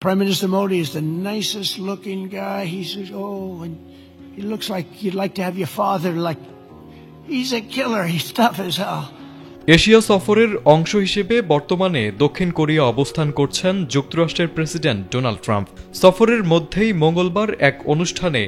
Prime Minister Modi is the nicest looking guy. He says, oh, and he looks like you'd like to have your father, like, he's a killer, he's tough as hell. Asia সফরের অংশ হিসেবে বর্তমানে দক্ষিণ Korea অবস্থান করছেন যুক্তরাষ্ট্রের president Donald Trump. সফরের মধ্যেই মঙ্গলবার এক অনুষ্ঠানে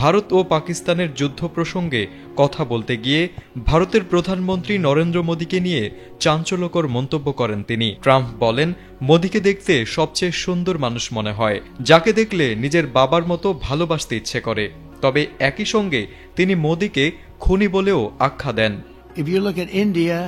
ভারত ও পাকিস্তানের যুদ্ধ প্রসঙ্গে কথা বলতে গিয়ে ভারতের প্রধানমন্ত্রী নরেন্দ্র মোদীকে নিয়ে চাঞ্চল্যকর মন্তব্য করেন তিনি। ট্রাম্প বলেন, মোদীকে দেখতে সবচেয়ে সুন্দর মানুষ মনে হয়, যাকে দেখলে নিজের বাবার মতো ভালোবাসতে ইচ্ছে করে। তবে একই সঙ্গে তিনি মোদীকে খুনি বলেও আখ্যা দেন। If you look at India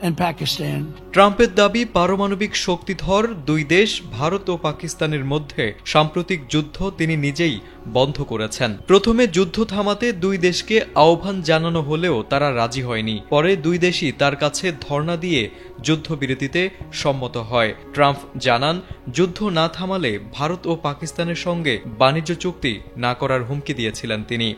and Pakistan, ট্রাম্পের দাবি, পারমাণবিক শক্তিধর দুই দেশ ভারত ও পাকিস্তানের মধ্যে সাম্প্রতিক যুদ্ধ তিনি নিজেই বন্ধ করেছেন। প্রথমে যুদ্ধ থামাতে দুই দেশকে আহ্বান জানানো হলেও তারা রাজি হয়নি। পরে দুই দেশই তার কাছে ধর্ণা দিয়ে যুদ্ধবিরতিতে সম্মত হয়। ট্রাম্প জানান, যুদ্ধ না থামালে ভারত ও পাকিস্তানের সঙ্গে বাণিজ্য চুক্তি না করার হুমকি দিয়েছিলেন তিনি।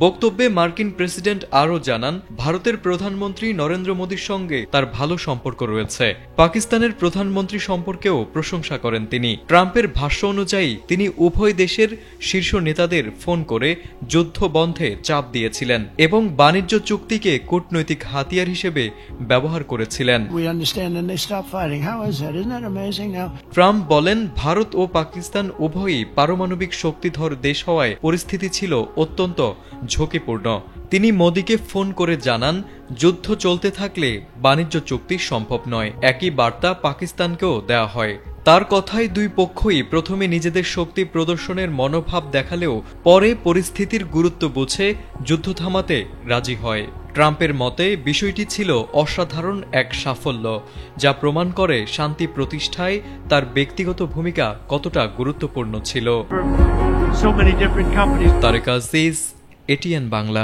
বক্তব্যে মার্কিন প্রেসিডেন্ট আরও জানান, ভারতের প্রধানমন্ত্রী নরেন্দ্র মোদীর সঙ্গে তার ভালো সম্পর্ক রয়েছে। পাকিস্তানের প্রধানমন্ত্রী সম্পর্কেও প্রশংসা করেন তিনি। ট্রাম্পের ভাষ্য অনুযায়ী তিনি উভয় দেশের শীর্ষ নেতাদের ফোন করে যুদ্ধ বন্ধে চাপ দিয়েছিলেন এবং বাণিজ্য চুক্তিকে কূটনৈতিক হাতিয়ার হিসেবে ব্যবহার করেছিলেন। ট্রাম্প বলেন, ভারত ও পাকিস্তান উভয়ই পারমাণবিক শক্তিধর দেশ হওয়ায় পরিস্থিতি ছিল অত্যন্ত ঝুঁকিপূর্ণ। তিনি মোদীকে ফোন করে জানান, যুদ্ধ চলতে থাকলে বাণিজ্য চুক্তি সম্ভব নয়। একই বার্তা পাকিস্তানকেও দেওয়া হয়। তার কথায় দুই পক্ষই প্রথমে নিজেদের শক্তি প্রদর্শনের মনোভাব দেখালেও পরে পরিস্থিতির গুরুত্ব বুঝে যুদ্ধ থামাতে রাজি হয়। ট্রাম্পের মতে বিষয়টি ছিল অসাধারণ এক সাফল্য, যা প্রমাণ করে শান্তি প্রতিষ্ঠায় তার ব্যক্তিগত ভূমিকা কতটা গুরুত্বপূর্ণ ছিল। তারেক আজিজ, এটিএন বাংলা।